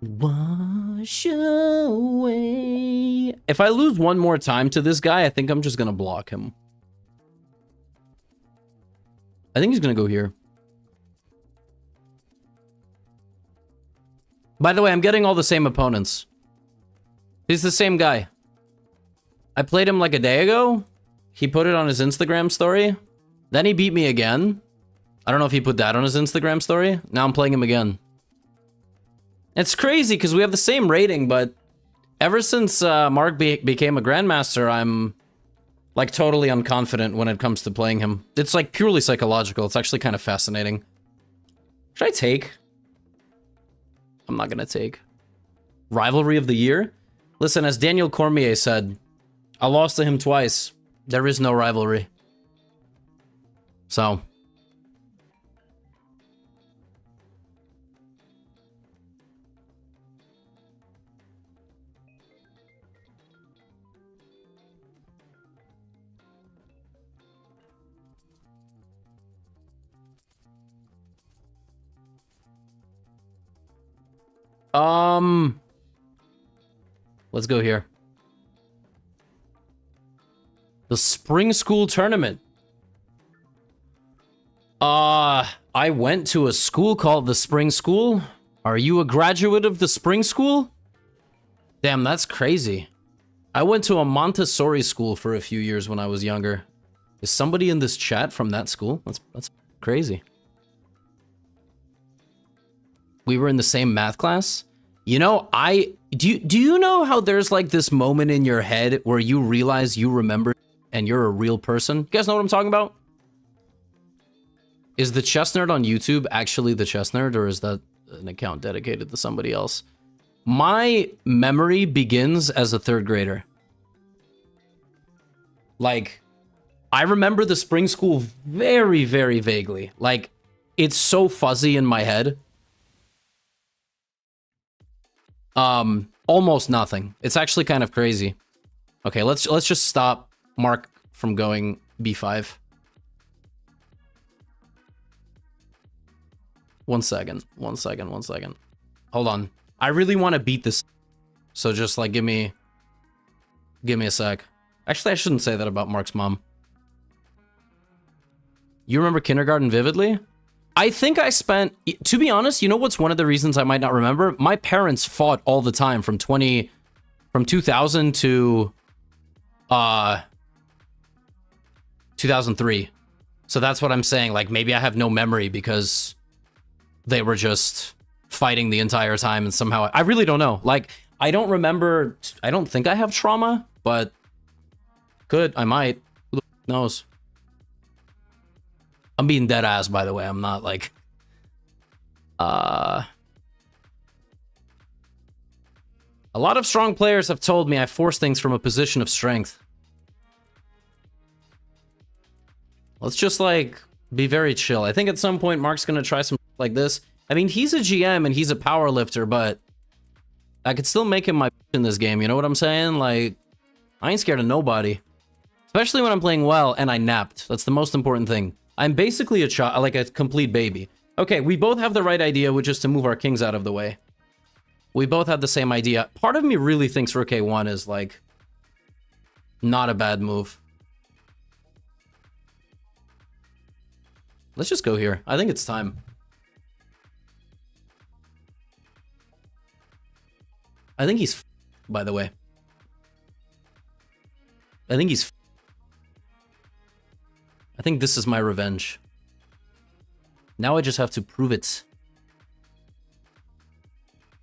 Wash away. If I lose one more time to this guy, I think I'm just gonna block him. I think he's gonna go here. By the way, I'm getting all the same opponents. He's the same guy. I played him like a day ago. He put it on his Instagram story. Then he beat me again. I don't know if he put that on his Instagram story. Now I'm playing him again. It's crazy because we have the same rating, but ever since Mark became a Grandmaster, I'm like totally unconfident when it comes to playing him. It's like purely psychological. It's actually kind of fascinating. Should I take? I'm not gonna take. Rivalry of the year? Listen, as Daniel Cormier said, I lost to him twice. There is no rivalry. So. Let's go here. The spring school tournament. I went to a school called the Spring School. Are you a graduate of the Spring School? Damn, that's crazy. I went to a Montessori school for a few years when I was younger. Is somebody in this chat from that school? That's crazy. We were in the same math class. You know, do you know how there's like this moment in your head where you realize you remember and you're a real person? You guys know what I'm talking about? Is the Chess Nerd on YouTube actually the Chess Nerd, or is that an account dedicated to somebody else? My memory begins as a third grader. Like, I remember the spring school very, very vaguely. Like, it's so fuzzy in my head. Almost nothing. It's actually kind of crazy. Okay, let's just stop Mark from going b5. 1 second. 1 second. 1 second. Hold on. I really want to beat this. So just like give me a sec. Actually, I shouldn't say that about Mark's mom. You remember kindergarten vividly? I think I spent, to be honest, you know what's one of the reasons I might not remember? My parents fought all the time from 2000 to 2003. So that's what I'm saying. Like, maybe I have no memory because they were just fighting the entire time, and somehow I really don't know. Like, I don't remember. I don't think I have trauma, but I might. Who the knows? I'm being dead ass, by the way. I'm not like a lot of strong players have told me I force things from a position of strength. Let's just like be very chill. I think at some point Mark's gonna try some like this. I mean, he's a GM and he's a power lifter, but I could still make him my in this game. You know what I'm saying? Like, I ain't scared of nobody, especially when I'm playing well and I napped. That's the most important thing. I'm basically a child, like a complete baby. Okay, we both have the right idea, which is to move our kings out of the way. We both have the same idea. Part of me really thinks Rook A1 is like not a bad move. Let's just go here. I think it's time. I think he's by the way. I think he's I think this is my revenge. Now I just have to prove it.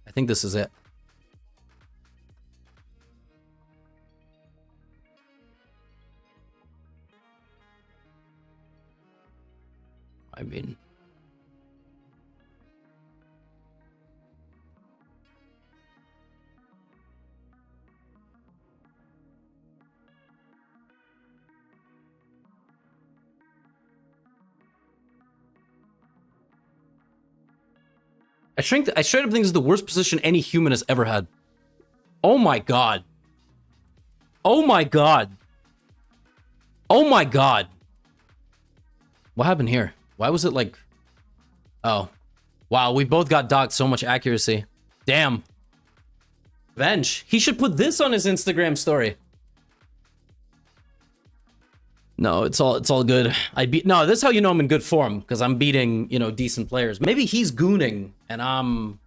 I think this is it. I mean, I straight up think this is the worst position any human has ever had. Oh my god. Oh my god. Oh my god. What happened here? Why was it like... Oh. Wow, we both got docked so much accuracy. Damn. Venge. He should put this on his Instagram story. No, it's all good. No, this is how you know I'm in good form, because I'm beating, you know, decent players. Maybe he's gooning and I'm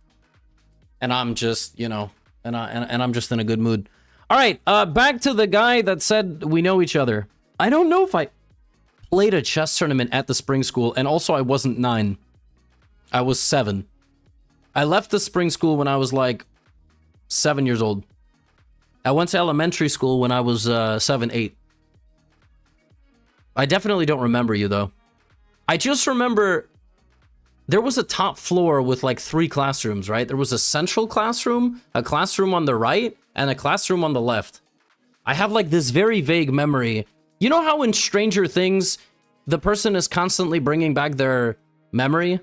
just, you know, and I'm just in a good mood. All right, back to the guy that said we know each other. I don't know if I played a chess tournament at the spring school, and also I wasn't 9. I was 7. I left the spring school when I was like 7 years old. I went to elementary school when I was 7, 8. I definitely don't remember you, though. I just remember there was a top floor with like 3 classrooms, right? There was a central classroom, a classroom on the right, and a classroom on the left. I have like this very vague memory. You know how in Stranger Things, the person is constantly bringing back their memory?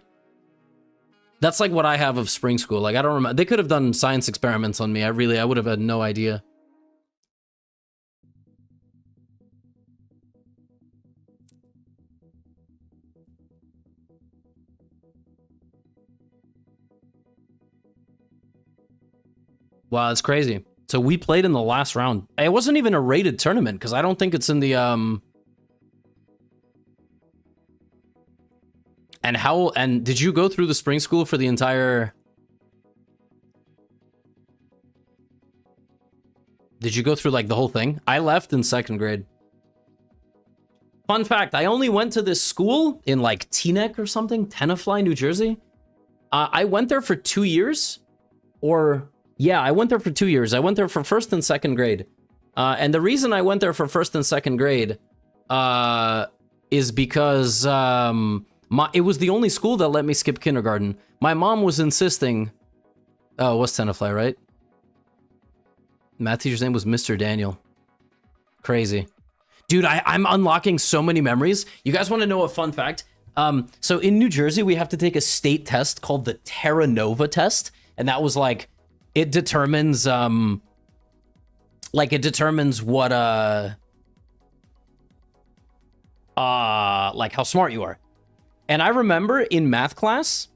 That's like what I have of spring school. Like, I don't remember. They could have done science experiments on me. I would have had no idea. Wow, that's crazy. So we played in the last round. It wasn't even a rated tournament, because I don't think it's in the, And did you go through the spring school for the entire... Did you go through, like, the whole thing? I left in 2nd grade. Fun fact, I only went to this school in, like, Teaneck or something, Tenafly, New Jersey. I went there for 2 years, or... Yeah, I went there for 2 years. I went there for 1st and 2nd grade. And the reason I went there for 1st and 2nd grade is because it was the only school that let me skip kindergarten. My mom was insisting... Oh, it was Tenafly, right? Math teacher's name was Mr. Daniel. Crazy. Dude, I'm unlocking so many memories. You guys want to know a fun fact? So in New Jersey, we have to take a state test called the Terra Nova test. And that was like... It determines, what, like how smart you are. And I remember in math class,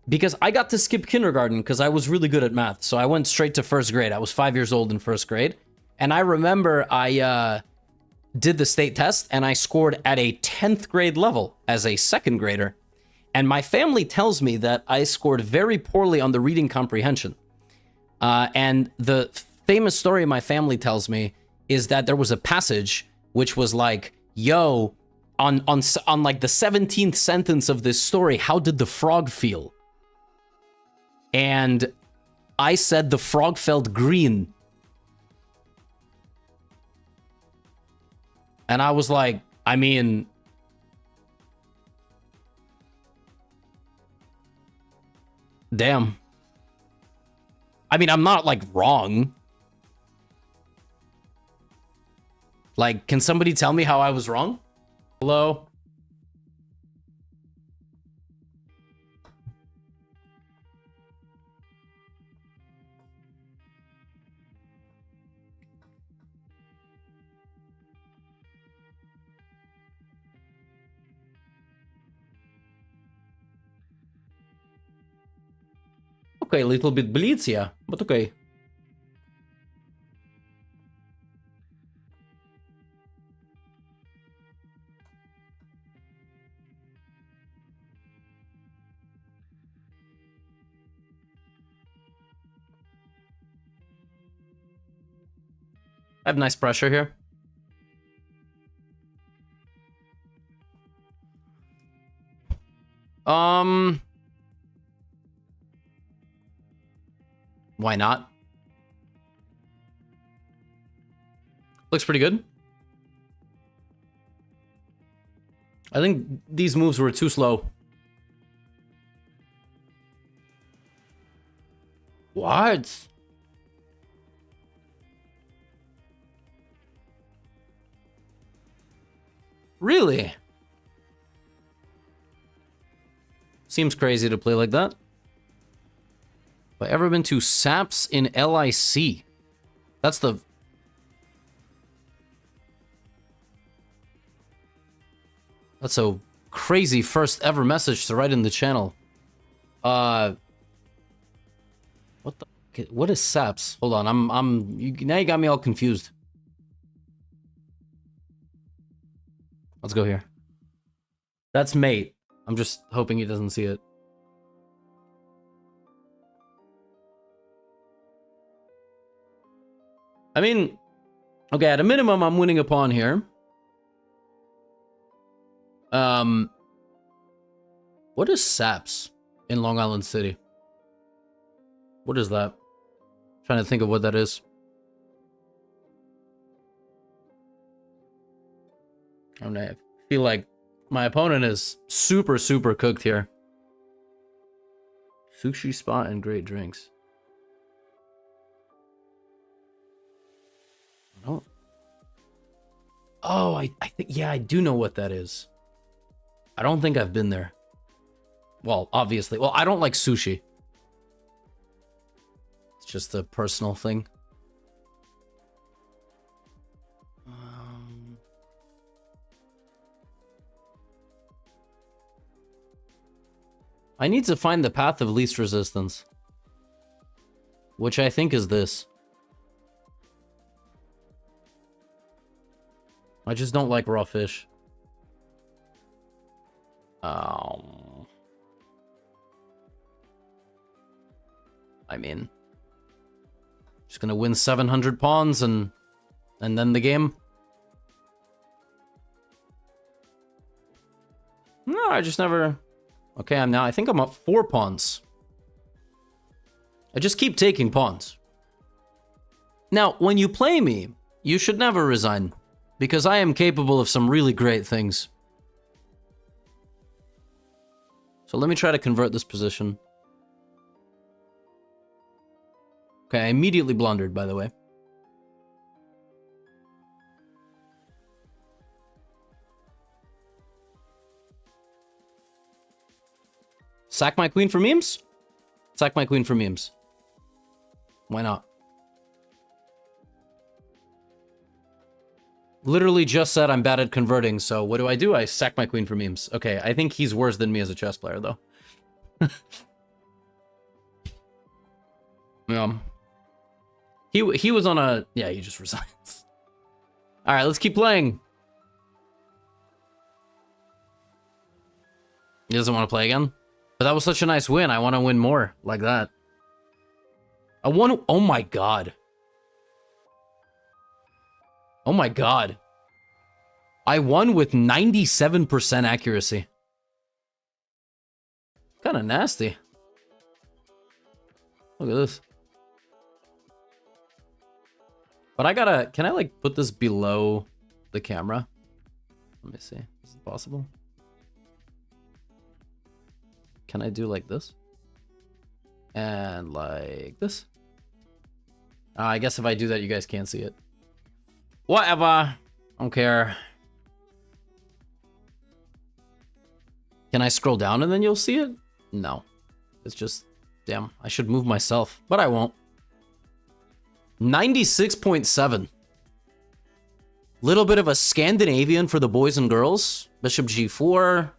because I got to skip kindergarten because I was really good at math. So I went straight to 1st grade. I was 5 years old in 1st grade. And I remember I, did the state test and I scored at a 10th grade level as a 2nd grader. And my family tells me that I scored very poorly on the reading comprehension. And the famous story my family tells me is that there was a passage which was like, yo, on like the 17th sentence of this story, how did the frog feel? And I said the frog felt green. And I was like, I mean... Damn. I mean, I'm not, like, wrong. Like, can somebody tell me how I was wrong? Hello? Okay, a little bit bleeds, yeah, but okay. I have nice pressure here. Why not? Looks pretty good. I think these moves were too slow. What? Really? Seems crazy to play like that. Have I ever been to SAPS in LIC? That's the... That's a crazy first ever message to write in the channel. What the... What is saps? Hold on, now you got me all confused. Let's go here. That's mate. I'm just hoping he doesn't see it. I mean, okay, at a minimum, I'm winning a pawn here. What is saps in Long Island City? What is that? I'm trying to think of what that is. I don't know. I feel like my opponent is super, super cooked here. Sushi spot and great drinks. Oh. Oh, I think, yeah, I do know what that is. I don't think I've been there. Well, obviously. Well, I don't like sushi. It's just a personal thing. I need to find the path of least resistance. Which I think is this. I just don't like raw fish. I mean, just gonna win 700 pawns and then the game. No, I just never. Okay, I think I'm up 4 pawns. I just keep taking pawns. Now, when you play me, you should never resign, because I am capable of some really great things. So let me try to convert this position. Okay, I immediately blundered, by the way. Sack my queen for memes? Sack my queen for memes. Why not? Literally just said I'm bad at converting, so what do? I sack my queen for memes. Okay, I think he's worse than me as a chess player, though. He was on a... Yeah, he just resigns. Alright, let's keep playing. He doesn't want to play again? But that was such a nice win. I want to win more like that. I want to... Oh my god. Oh my god. I won with 97% accuracy. Kind of nasty. Look at this. But I gotta... Can I, like, put this below the camera? Let me see. Is it possible? Can I do like this? And like this? I guess if I do that, you guys can't see it. Whatever. I don't care. Can I scroll down and then you'll see it? No. It's just... Damn, I should move myself. But I won't. 96.7. Little bit of a Scandinavian for the boys and girls. Bishop g4.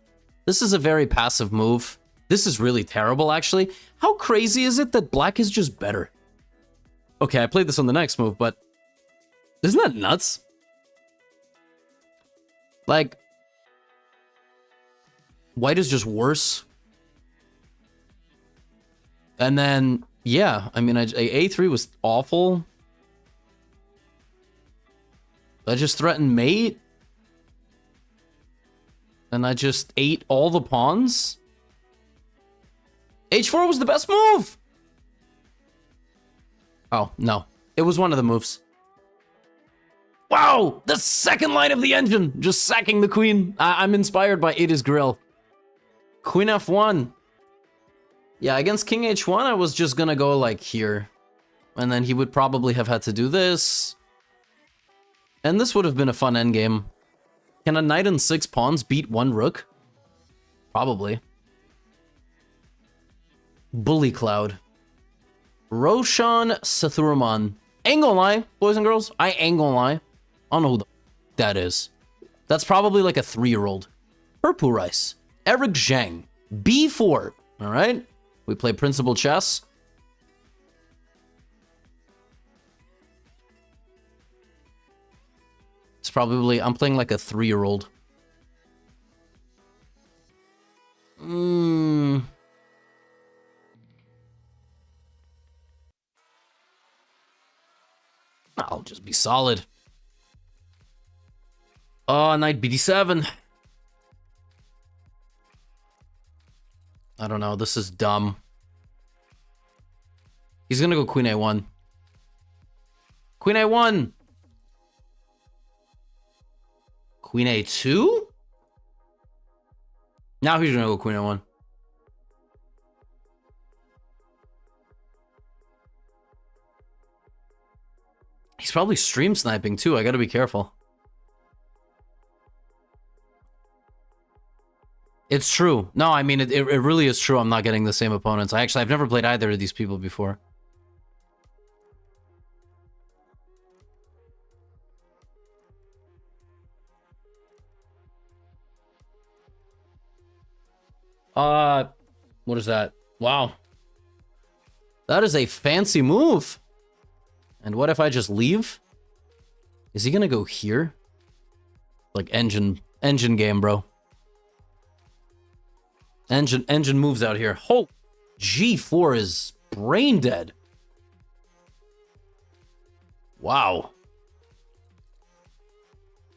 This is a very passive move. This is really terrible, actually. How crazy is it that black is just better? Okay, I played this on the next move, but... Isn't that nuts? Like... White is just worse. And then, yeah, I mean, A3 was awful. I just threatened mate. And I just ate all the pawns. H4 was the best move! Oh, no. It was one of the moves. Wow! The second line of the engine! Just sacking the queen. I'm inspired by Ada's grill. Queen F1. Yeah, against King H1, I was just gonna go, like, here. And then he would probably have had to do this. And this would have been a fun endgame. Can a knight and 6 pawns beat 1 rook? Probably. Bully Cloud. Roshan Sathuraman. Ain't gonna lie, boys and girls. I ain't gonna lie. I don't know who the that is. That's probably like a 3-year-old. Purple Rice. Eric Zhang. B4. Alright. We play Principal Chess. probably... I'm playing like a 3-year-old. I'll just be solid. Oh, knight bd7. I don't know. This is dumb. He's gonna go queen a1. Queen a1. Queen a2? Now he's gonna go queen a1. He's probably stream sniping too. I gotta be careful. It's true. No, I mean, it really is true. I'm not getting the same opponents. I've never played either of these people before. What is that? Wow. That is a fancy move. And what if I just leave? Is he gonna go here? Like engine game, bro. Engine moves out here. Oh, G4 is brain dead. Wow.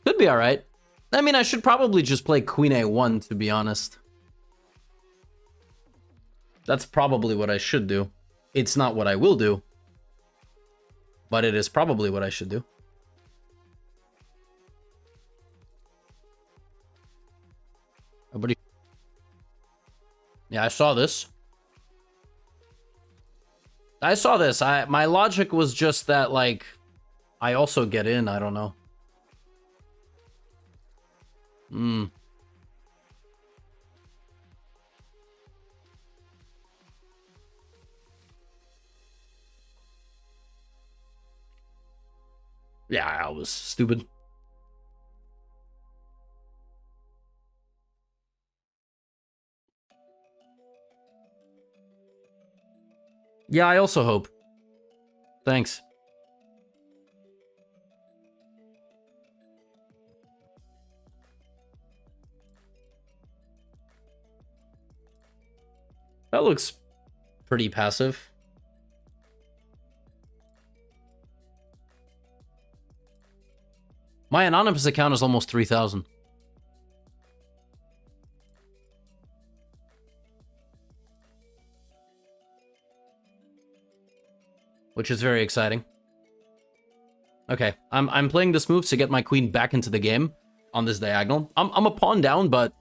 Could be all right. I mean, I should probably just play queen a1, to be honest. That's probably what I should do. It's not what I will do, but it is probably what I should do. Nobody. Yeah, I saw this. I saw this. My logic was just that, like, I also get in. I don't know. Yeah, I was stupid. Yeah, I also hope. Thanks. That looks pretty passive. My anonymous account is almost 3,000. Which is very exciting. Okay, I'm playing this move to get my queen back into the game on this diagonal. I'm a pawn down, but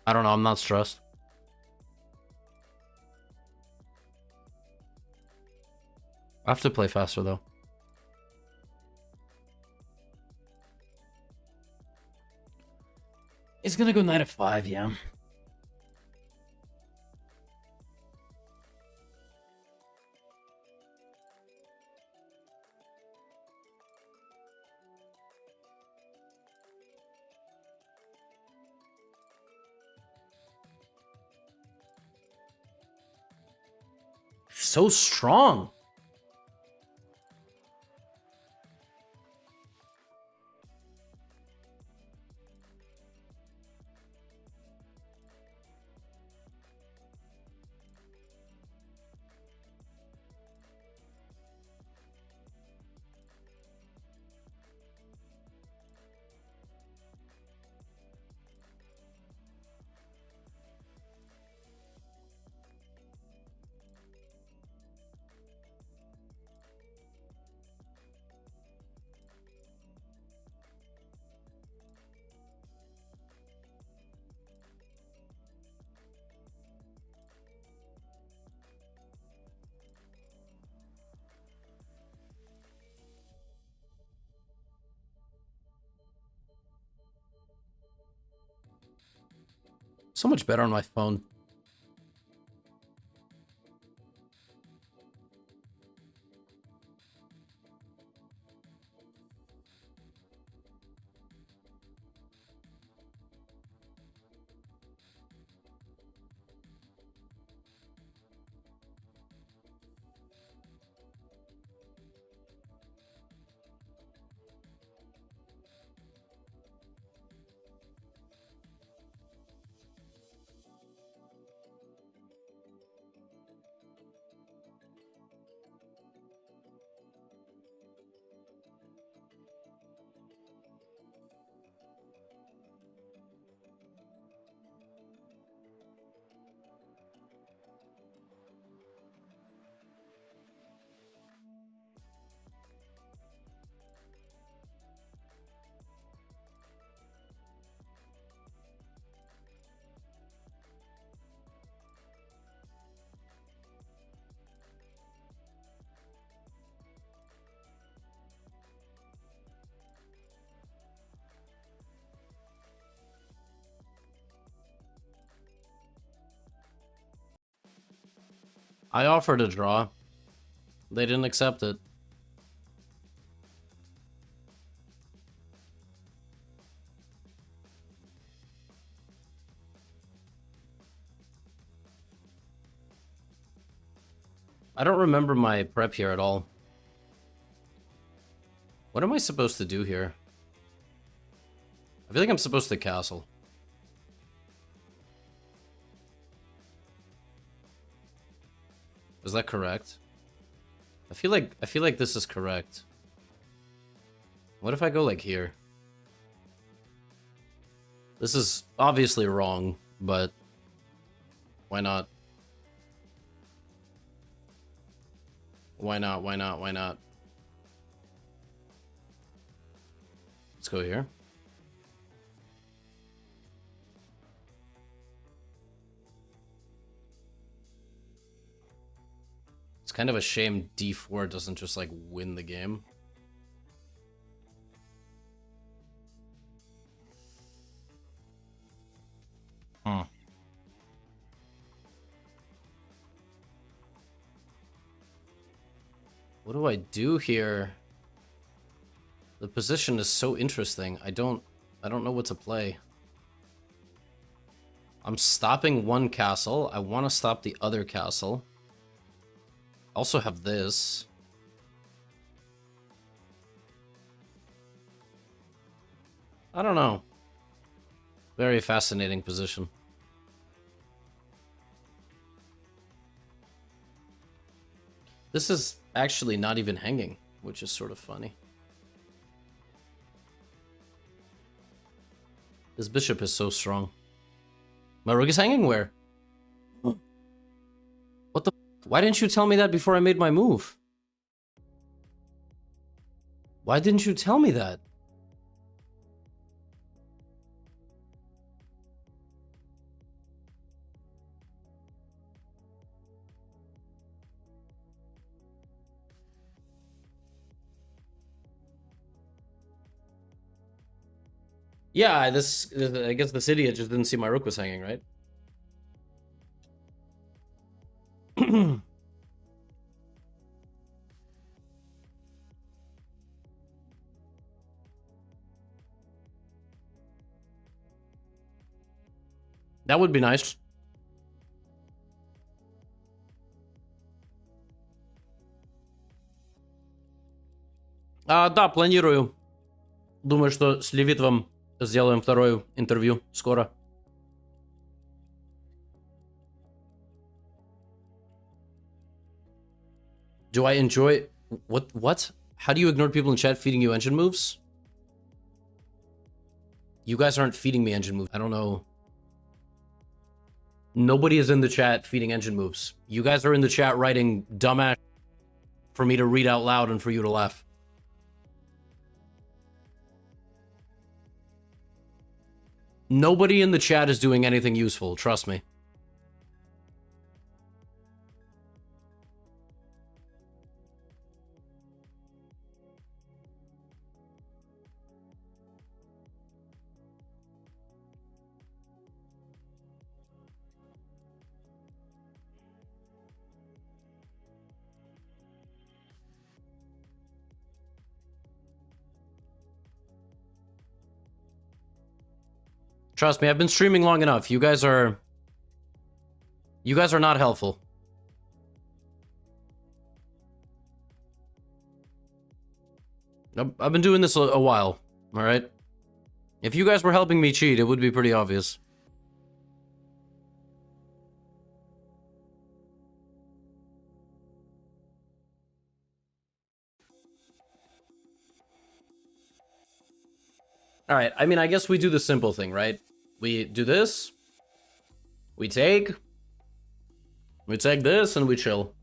I don't know, I'm not stressed. I have to play faster though. It's gonna go knight f5, yeah. So strong. So much better on my phone. I offered a draw. They didn't accept it. I don't remember my prep here at all. What am I supposed to do here? I feel like I'm supposed to castle. Is that correct? I feel like this is correct. What if I go like here? This is obviously wrong, but why not? Why not? Why not? Why not? Let's go here. It's kind of a shame d4 doesn't just like win the game. Huh. What do I do here? The position is so interesting. I don't know what to play. I'm stopping one castle. I want to stop the other castle. I also have this. I don't know. Very fascinating position. This is actually not even hanging, which is sort of funny. This bishop is so strong. My rook is hanging where? What the? Why didn't you tell me that before I made my move? Why didn't you tell me that? Yeah, I guess this idiot just didn't see my rook was hanging, right? That would be nice. Да, планирую. Думаю, что с Левитовым сделаем второе интервью скоро. Do I enjoy... What? How do you ignore people in chat feeding you engine moves? You guys aren't feeding me engine moves. I don't know. Nobody is in the chat feeding engine moves. You guys are in the chat writing dumbass for me to read out loud and for you to laugh. Nobody in the chat is doing anything useful, trust me. Trust me, I've been streaming long enough. You guys are not helpful. I've been doing this a while, all right? If you guys were helping me cheat, it would be pretty obvious. All right, I mean, I guess we do the simple thing, right? We do this, we take this, and we chill.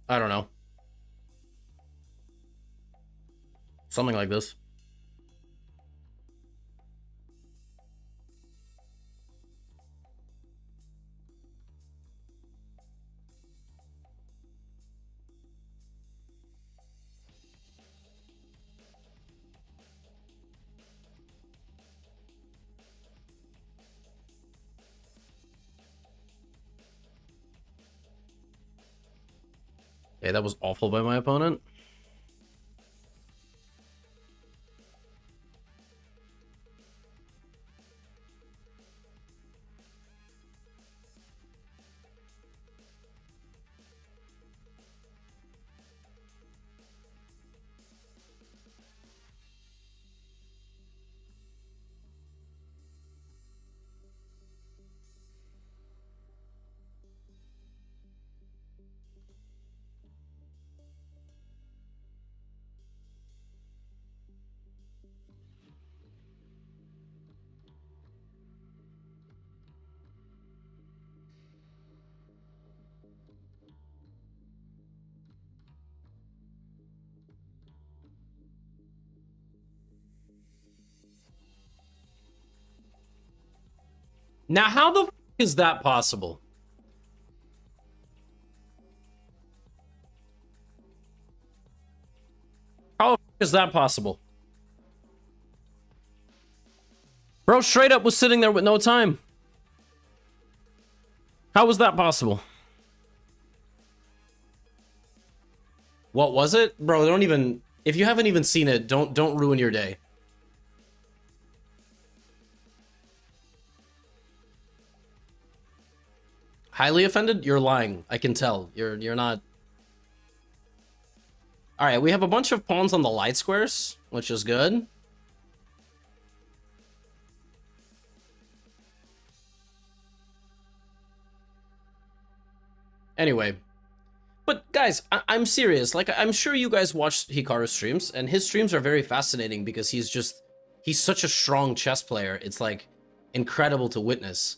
I don't know. Something like this. Okay, that was awful by my opponent. Now, how the f is that possible? How the f is that possible? Bro straight up was sitting there with no time. How was that possible? What was it? Bro, don't even... If you haven't even seen it, don't ruin your day. Highly offended? You're lying. I can tell. You're not... Alright, we have a bunch of pawns on the light squares, which is good. Anyway. But guys, I'm serious. Like, I'm sure you guys watched Hikaru's streams, and his streams are very fascinating because he's such a strong chess player. It's like incredible to witness.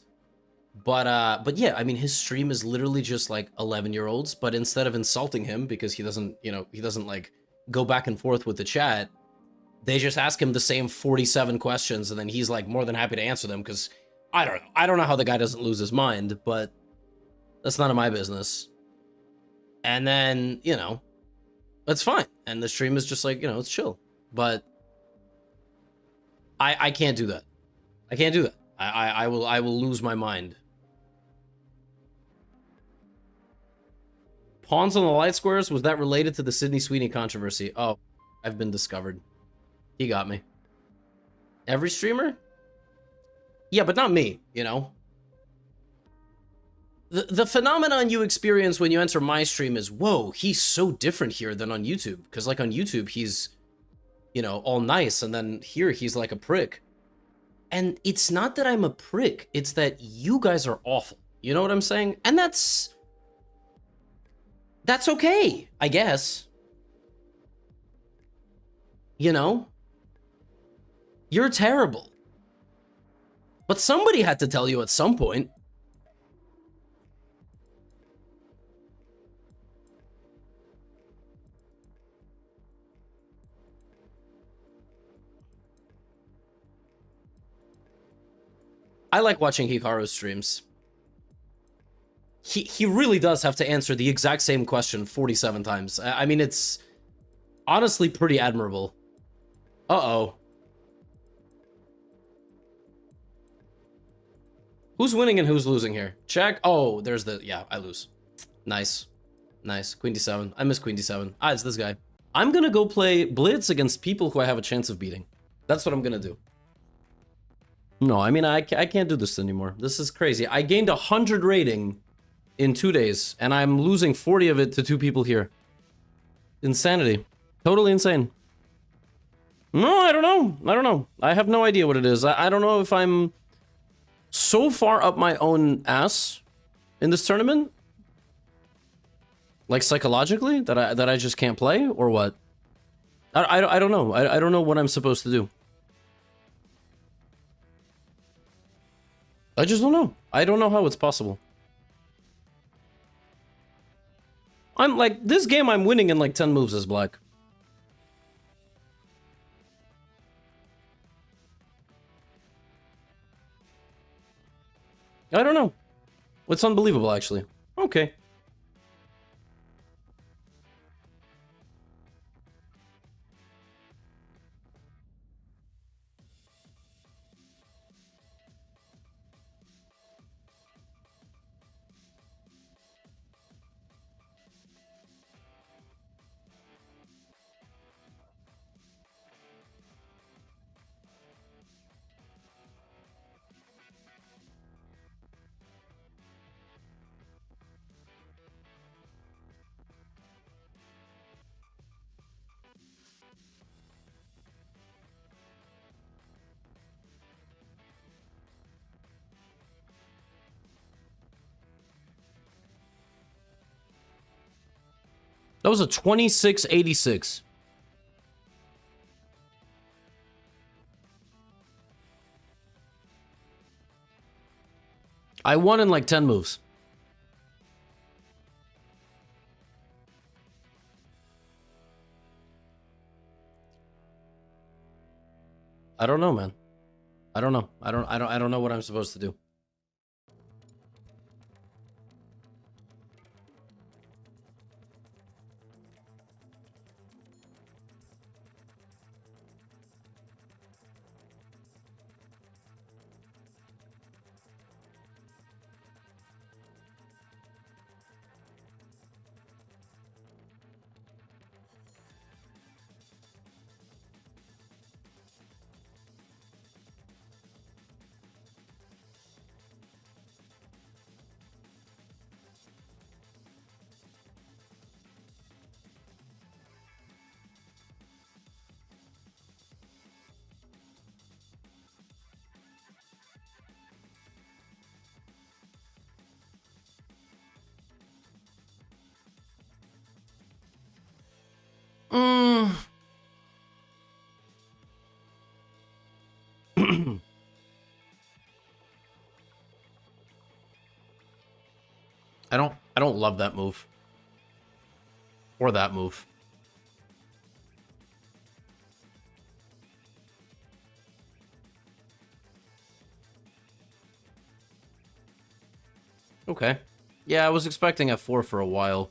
But yeah, I mean, his stream is literally just like 11-year-olds, but instead of insulting him because he doesn't, he doesn't like go back and forth with the chat, they just ask him the same 47 questions, and then he's like more than happy to answer them because I don't know how the guy doesn't lose his mind, but that's none of my business. And then, that's fine. And the stream is just like, it's chill. But I can't do that. I can't do that. I will lose my mind. Pawns on the light squares, was that related to the Sydney Sweeney controversy? Oh, I've been discovered. He got me. Every streamer? Yeah, but not me, The phenomenon you experience when you enter my stream is, whoa, he's so different here than on YouTube. Because, like, on YouTube, he's, all nice, and then here he's like a prick. And it's not that I'm a prick, it's that you guys are awful. You know what I'm saying? And that's okay, I guess. You're terrible. But somebody had to tell you at some point. I like watching Hikaru's streams. He really does have to answer the exact same question 47 times. I mean, it's honestly pretty admirable. Uh-oh. Who's winning and who's losing here? Check. Oh, there's the... Yeah, I lose. Nice. Nice. Queen d7. I miss queen d7. Ah, it's this guy. I'm gonna go play Blitz against people who I have a chance of beating. That's what I'm gonna do. No, I mean, I can't do this anymore. This is crazy. I gained 100 rating in 2 days, and I'm losing 40 of it to 2 people here. Insanity. Totally insane. No, I don't know. I don't know. I have no idea what it is. I don't know if I'm so far up my own ass in this tournament, like psychologically, that I just can't play, or what? I don't know. I don't know what I'm supposed to do. I just don't know. I don't know how it's possible. I'm like, this game I'm winning in like 10 moves as black. I don't know. It's unbelievable, actually. Okay. That was a 2686. I won in like 10 moves. I don't know, man. I don't know. I don't know what I'm supposed to do. I don't love that move. Or that move. Okay. Yeah, I was expecting F4 for a while.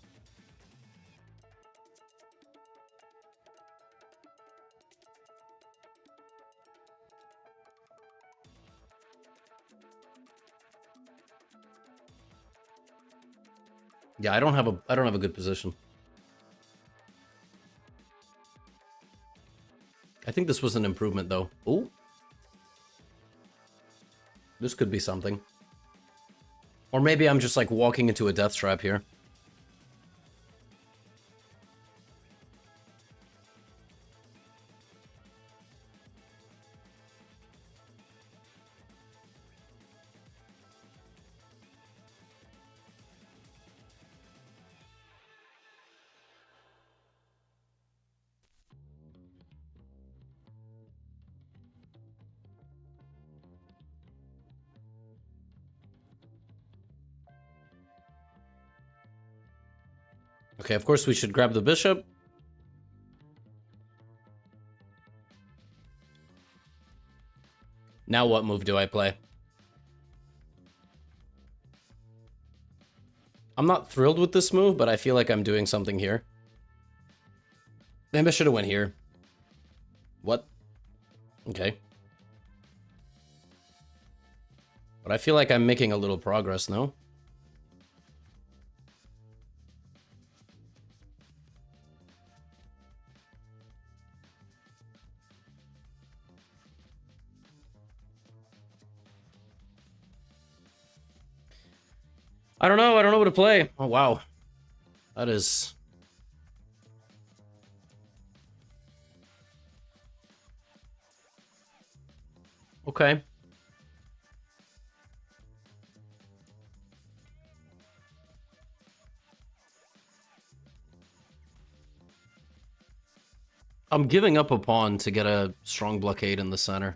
Yeah, I don't have a good position. I think this was an improvement though. Ooh. This could be something. Or maybe I'm just like walking into a death trap here. Okay, of course we should grab the bishop. Now what move do I play? I'm not thrilled with this move, but I feel like I'm doing something here. Maybe I should have went here. What? Okay. But I feel like I'm making a little progress, no? I don't know. I don't know what to play. Oh, wow. That is... Okay. I'm giving up a pawn to get a strong blockade in the center.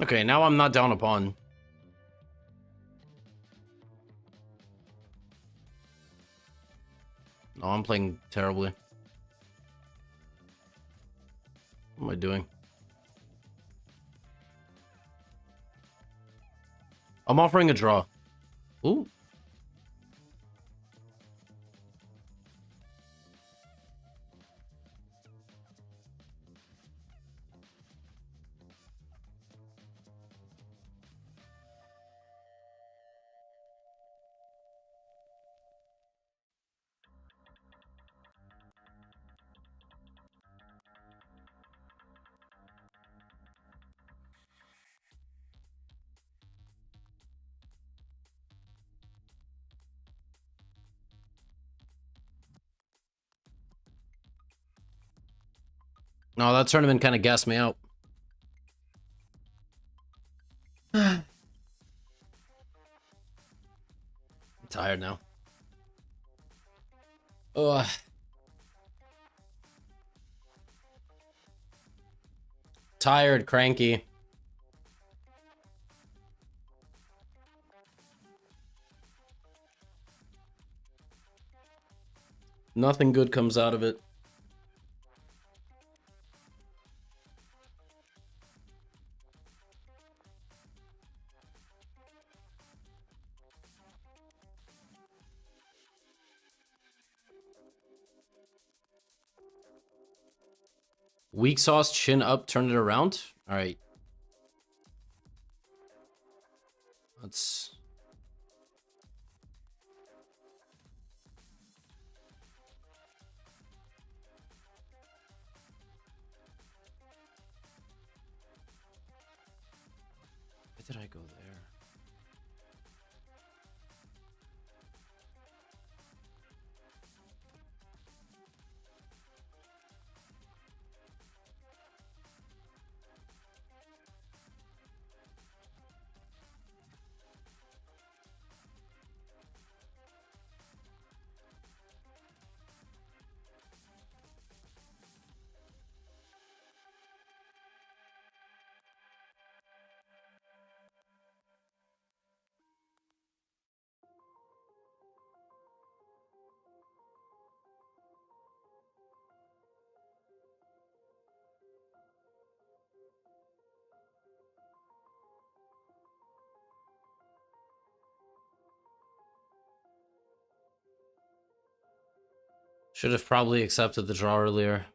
Okay, now I'm not down a pawn. No, I'm playing terribly. What am I doing? I'm offering a draw. Ooh. No, that tournament kind of gassed me out. I'm tired now. Ugh. Tired, cranky. Nothing good comes out of it. Weak sauce, chin up, turn it around. All right. Let's... Why did I go there? Should have probably accepted the draw earlier.